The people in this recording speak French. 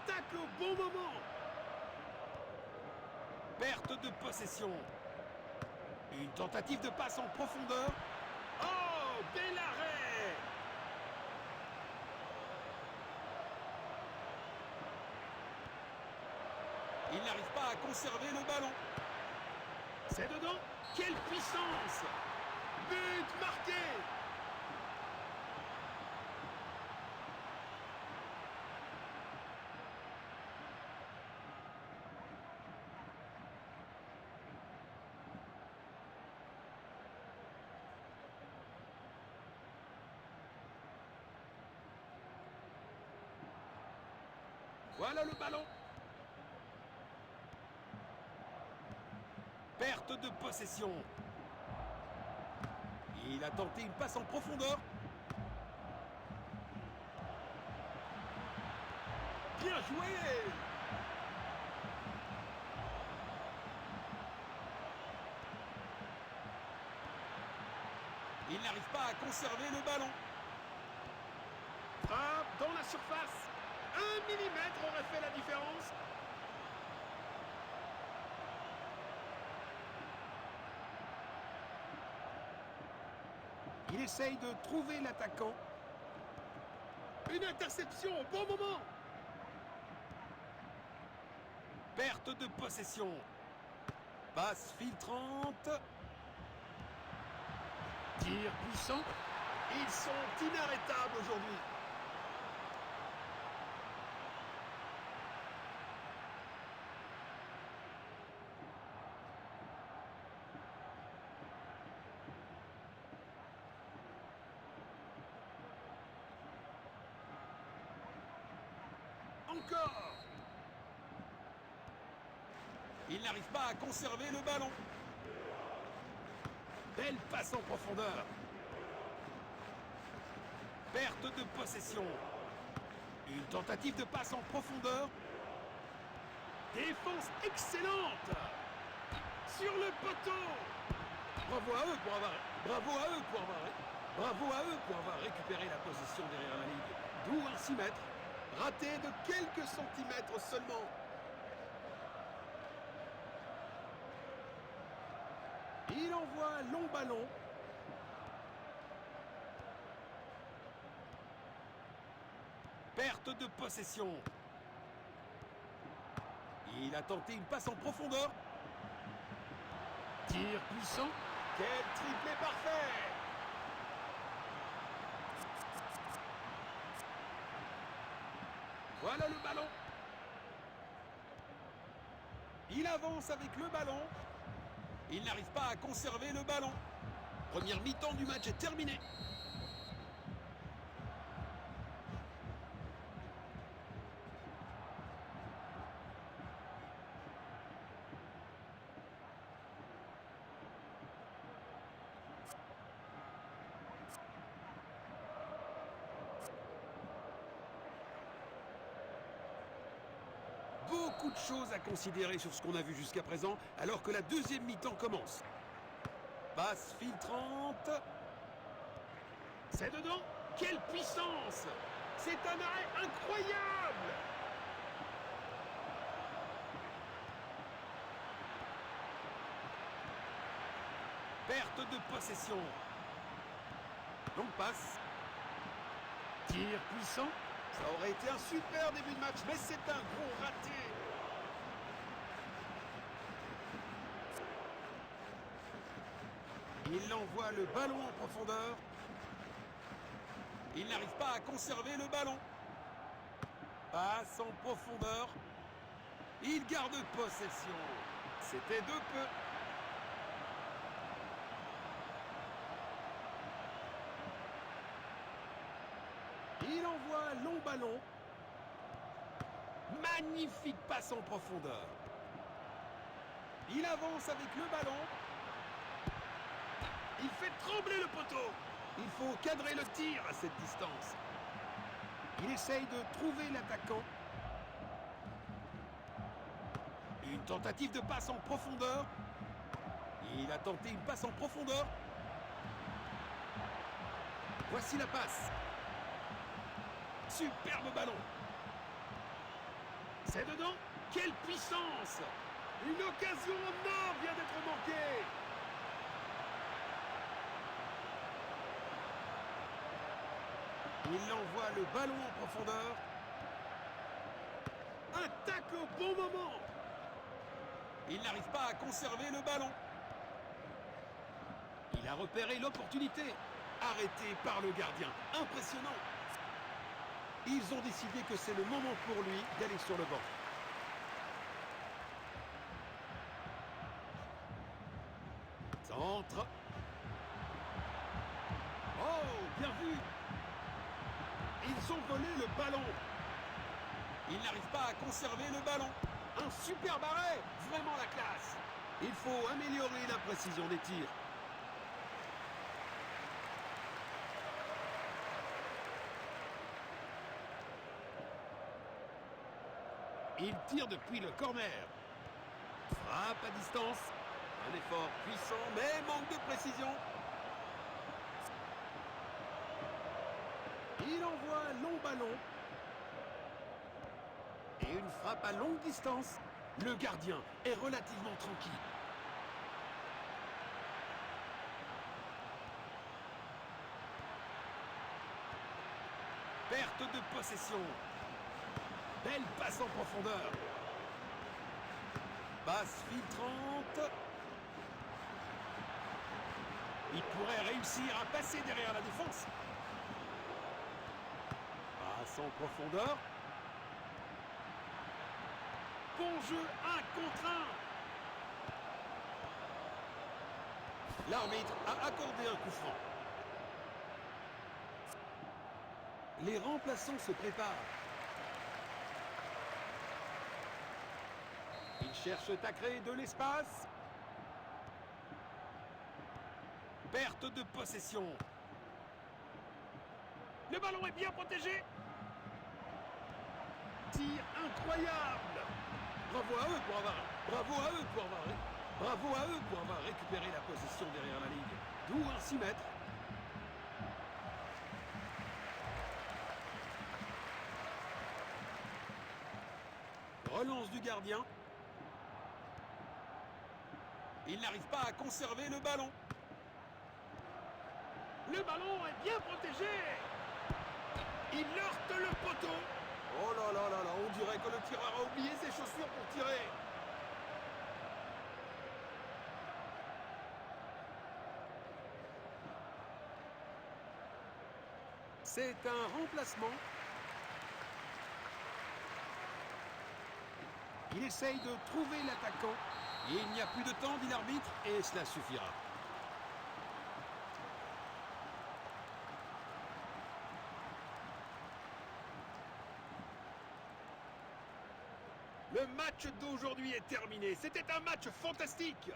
attaque au bon moment. Perte de possession. Une tentative de passe en profondeur. Oh, bel arrêt. Il n'arrive pas à conserver le ballon. C'est dedans. Quelle puissance. But marqué. Voilà le ballon. Perte de possession. Il a tenté une passe en profondeur. Bien joué. Il n'arrive pas à conserver le ballon. Frappe dans la surface. 1 millimètre aurait fait la différence. Il essaye de trouver l'attaquant. Une interception au bon moment. Perte de possession. Passe filtrante. Tir puissant. Ils sont inarrêtables aujourd'hui. Encore. Il n'arrive pas à conserver le ballon. Belle passe en profondeur. Perte de possession. Une tentative de passe en profondeur. Défense excellente. Sur le poteau. Bravo à eux pour avoir récupéré la position derrière la ligne. D'où un 6 mètres. Raté de quelques centimètres seulement. Il envoie un long ballon. Perte de possession. Il a tenté une passe en profondeur. Tir puissant. Quel triplé parfait. Voilà le ballon. Il avance avec le ballon. Il n'arrive pas à conserver le ballon. Première mi-temps du match est terminée. Beaucoup de choses à considérer sur ce qu'on a vu jusqu'à présent, alors que la deuxième mi-temps commence. Passe filtrante. C'est dedans. Quelle puissance. C'est un arrêt incroyable. Perte de possession. Longue passe. Tir puissant. Ça aurait été un super début de match, mais c'est un gros raté. Il envoie le ballon en profondeur. Il n'arrive pas à conserver le ballon. Passe en profondeur. Il garde possession. C'était de peu. Il envoie un long ballon. Magnifique passe en profondeur. Il avance avec le ballon. Il fait trembler le poteau. Il faut cadrer le tir à cette distance. Il essaye de trouver l'attaquant. Une tentative de passe en profondeur. Il a tenté une passe en profondeur. Voici la passe. Superbe ballon. C'est dedans. Quelle puissance! Une occasion en or vient d'être manquée. Il envoie le ballon en profondeur. Attaque au bon moment. Il n'arrive pas à conserver le ballon. Il a repéré l'opportunité. Arrêté par le gardien. Impressionnant. Ils ont décidé que c'est le moment pour lui d'aller sur le banc. Centre. Oh, bien vu. Ils ont volé le ballon. Il n'arrive pas à conserver le ballon. Un super barret. Vraiment la classe. Il faut améliorer la précision des tirs. Il tire depuis le corner. Frappe à distance. Un effort puissant, mais manque de précision. Il envoie un long ballon. Et une frappe à longue distance. Le gardien est relativement tranquille. Perte de possession. Belle passe en profondeur. Passe filtrante. Il pourrait réussir à passer derrière la défense. Passe en profondeur. Bon jeu, 1 contre 1. L'arbitre a accordé un coup franc. Les remplaçants se préparent. Ils cherchent à créer de l'espace. Perte de possession. Le ballon est bien protégé. Tir incroyable. Bravo à eux pour avoir récupéré la possession derrière la ligne. D'où un 6 mètres. Relance du gardien. Il n'arrive pas à conserver le ballon. Le ballon est bien protégé. Il heurte le poteau. Oh là là là là, on dirait que le tireur a oublié ses chaussures pour tirer. C'est un remplacement. Il essaye de trouver l'attaquant. Il n'y a plus de temps, dit l'arbitre, et cela suffira. Le match d'aujourd'hui est terminé. C'était un match fantastique.